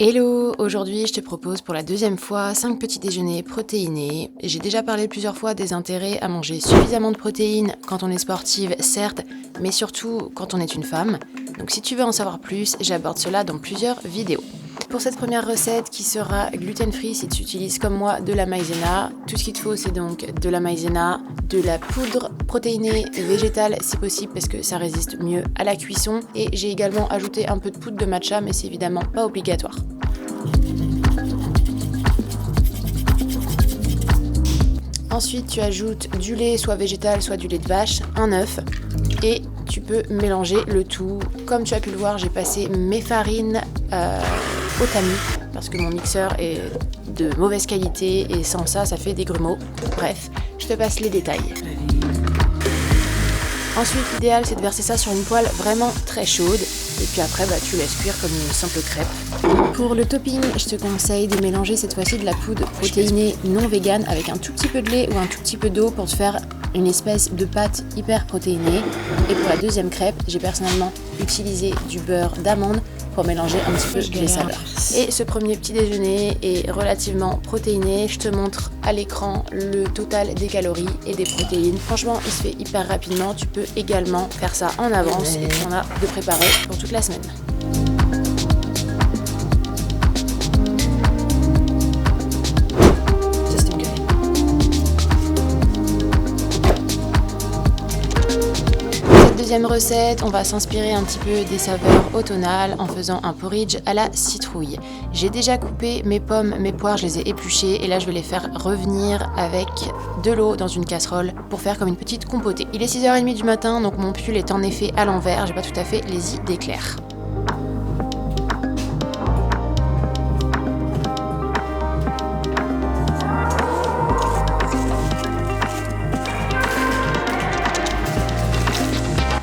Hello, aujourd'hui je te propose pour la deuxième fois 5 petits déjeuners protéinés. J'ai déjà parlé plusieurs fois des intérêts à manger suffisamment de protéines quand on est sportive, certes, mais surtout quand on est une femme. Donc si tu veux en savoir plus, j'aborde cela dans plusieurs vidéos. Pour cette première recette qui sera gluten-free si tu utilises comme moi de la maïzena, tout ce qu'il te faut c'est donc de la maïzena, de la poudre protéinée végétale si possible parce que ça résiste mieux à la cuisson, et j'ai également ajouté un peu de poudre de matcha mais c'est évidemment pas obligatoire. Ensuite, tu ajoutes du lait, soit végétal, soit du lait de vache, un œuf, et tu peux mélanger le tout. Comme tu as pu le voir, j'ai passé mes farines au tamis, parce que mon mixeur est de mauvaise qualité, et sans ça, ça fait des grumeaux. Bref, je te passe les détails. Ensuite, l'idéal, c'est de verser ça sur une poêle vraiment très chaude, et puis après, tu laisses cuire comme une simple crêpe. Pour le topping, je te conseille de mélanger cette fois-ci de la poudre protéinée non végane avec un tout petit peu de lait ou un tout petit peu d'eau pour te faire une espèce de pâte hyper protéinée. Et pour la deuxième crêpe, j'ai personnellement utilisé du beurre d'amande pour mélanger un petit peu les saveurs. Et ce premier petit déjeuner est relativement protéiné. Je te montre à l'écran le total des calories et des protéines. Franchement, il se fait hyper rapidement. Tu peux également faire ça en avance et tu en as de préparé pour toute la semaine. Deuxième recette, on va s'inspirer un petit peu des saveurs automnales en faisant un porridge à la citrouille. J'ai déjà coupé mes pommes, mes poires, je les ai épluchées et là je vais les faire revenir avec de l'eau dans une casserole pour faire comme une petite compotée. Il est 6h30 du matin, donc mon pull est en effet à l'envers, j'ai pas tout à fait les idées claires.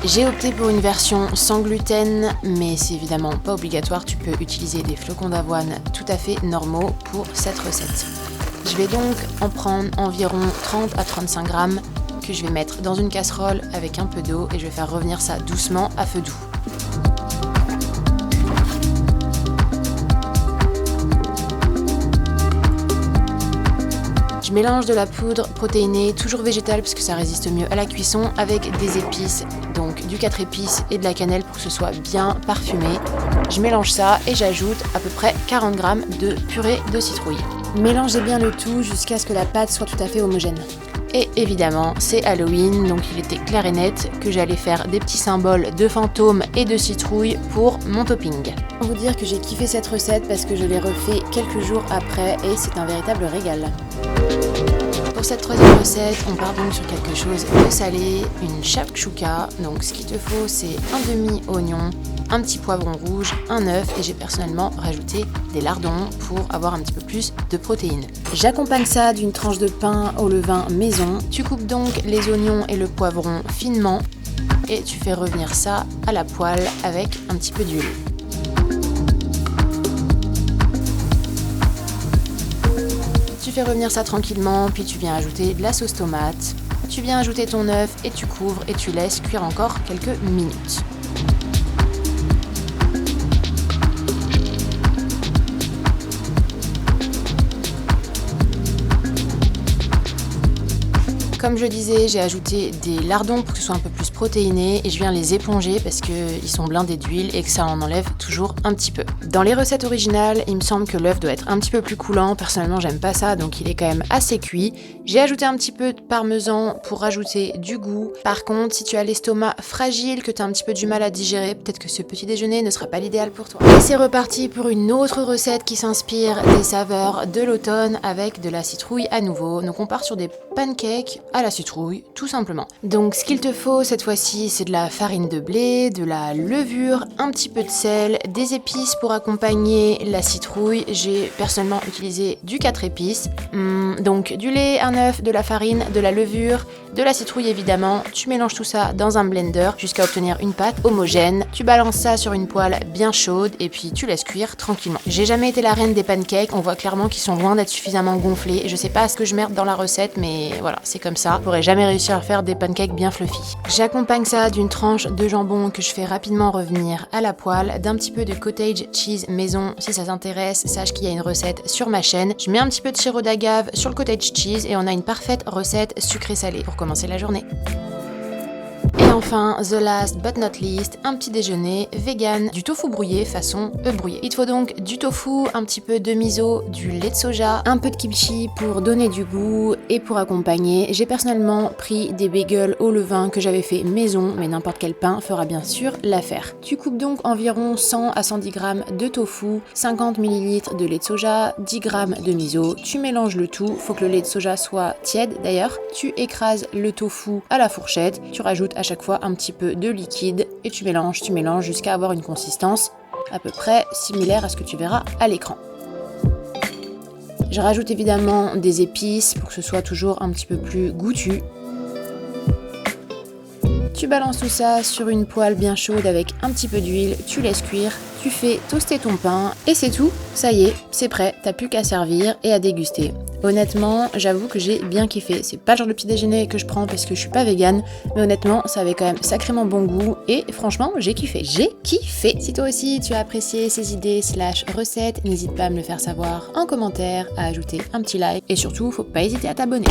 J'ai opté pour une version sans gluten, mais c'est évidemment pas obligatoire, tu peux utiliser des flocons d'avoine tout à fait normaux pour cette recette. Je vais donc en prendre environ 30 à 35 grammes que je vais mettre dans une casserole avec un peu d'eau et je vais faire revenir ça doucement à feu doux. Je mélange de la poudre protéinée, toujours végétale parce que ça résiste mieux à la cuisson, avec des épices, donc du 4 épices et de la cannelle pour que ce soit bien parfumé. Je mélange ça et j'ajoute à peu près 40 grammes de purée de citrouille. Mélangez bien le tout jusqu'à ce que la pâte soit tout à fait homogène. Et évidemment, c'est Halloween, donc il était clair et net que j'allais faire des petits symboles de fantômes et de citrouille pour mon topping. Pour vous dire que j'ai kiffé cette recette parce que je l'ai refait quelques jours après et c'est un véritable régal. Pour cette troisième recette, on part donc sur quelque chose de salé, une shakshuka. Donc ce qu'il te faut, c'est un demi-oignon, un petit poivron rouge, un œuf et j'ai personnellement rajouté des lardons pour avoir un petit peu plus de protéines. J'accompagne ça d'une tranche de pain au levain maison. Tu coupes donc les oignons et le poivron finement et tu fais revenir ça à la poêle avec un petit peu d'huile. Tu fais revenir ça tranquillement, puis tu viens ajouter de la sauce tomate. Tu viens ajouter ton œuf et tu couvres et tu laisses cuire encore quelques minutes. Comme je disais, j'ai ajouté des lardons pour que ce soit un peu plus protéiné et je viens les éponger parce qu'ils sont blindés d'huile et que ça en enlève toujours un petit peu. Dans les recettes originales, il me semble que l'œuf doit être un petit peu plus coulant. Personnellement, j'aime pas ça, donc il est quand même assez cuit. J'ai ajouté un petit peu de parmesan pour rajouter du goût. Par contre, si tu as l'estomac fragile, que tu as un petit peu du mal à digérer, peut-être que ce petit déjeuner ne sera pas l'idéal pour toi. Et c'est reparti pour une autre recette qui s'inspire des saveurs de l'automne avec de la citrouille à nouveau. Donc on part sur des pancakes à la citrouille, tout simplement. Donc ce qu'il te faut cette fois-ci, c'est de la farine de blé, de la levure, un petit peu de sel, des épices pour accompagner la citrouille. J'ai personnellement utilisé du 4 épices. Donc du lait, un œuf, de la farine, de la levure, de la citrouille évidemment. Tu mélanges tout ça dans un blender jusqu'à obtenir une pâte homogène. Tu balances ça sur une poêle bien chaude et puis tu laisses cuire tranquillement. J'ai jamais été la reine des pancakes, on voit clairement qu'ils sont loin d'être suffisamment gonflés. Je sais pas ce que je merde dans la recette, mais voilà, c'est comme ça, je pourrais jamais réussir à faire des pancakes bien fluffy. J'accompagne ça d'une tranche de jambon que je fais rapidement revenir à la poêle, d'un petit peu de cottage cheese maison. Si ça t'intéresse, sache qu'il y a une recette sur ma chaîne. Je mets un petit peu de sirop d'agave sur le cottage cheese et on a une parfaite recette sucrée-salée pour commencer la journée. Et enfin, the last but not least, un petit déjeuner vegan, du tofu brouillé façon œuf brouillé. Il te faut donc du tofu, un petit peu de miso, du lait de soja, un peu de kimchi pour donner du goût et pour accompagner. J'ai personnellement pris des bagels au levain que j'avais fait maison, mais n'importe quel pain fera bien sûr l'affaire. Tu coupes donc environ 100 à 110 g de tofu, 50 ml de lait de soja, 10 g de miso. Tu mélanges le tout, faut que le lait de soja soit tiède d'ailleurs. Tu écrases le tofu à la fourchette, tu rajoutes à chaque fois un petit peu de liquide et tu mélanges jusqu'à avoir une consistance à peu près similaire à ce que tu verras à l'écran. Je rajoute évidemment des épices pour que ce soit toujours un petit peu plus goûtu. Tu balances tout ça sur une poêle bien chaude avec un petit peu d'huile, tu laisses cuire, tu fais toaster ton pain et c'est tout, ça y est, c'est prêt, t'as plus qu'à servir et à déguster. Honnêtement, j'avoue que j'ai bien kiffé. C'est pas le genre de petit déjeuner que je prends parce que je suis pas végane, mais honnêtement, ça avait quand même sacrément bon goût et franchement, j'ai kiffé. J'ai kiffé. Si toi aussi tu as apprécié ces idées / recettes, n'hésite pas à me le faire savoir en commentaire, à ajouter un petit like et surtout, faut pas hésiter à t'abonner.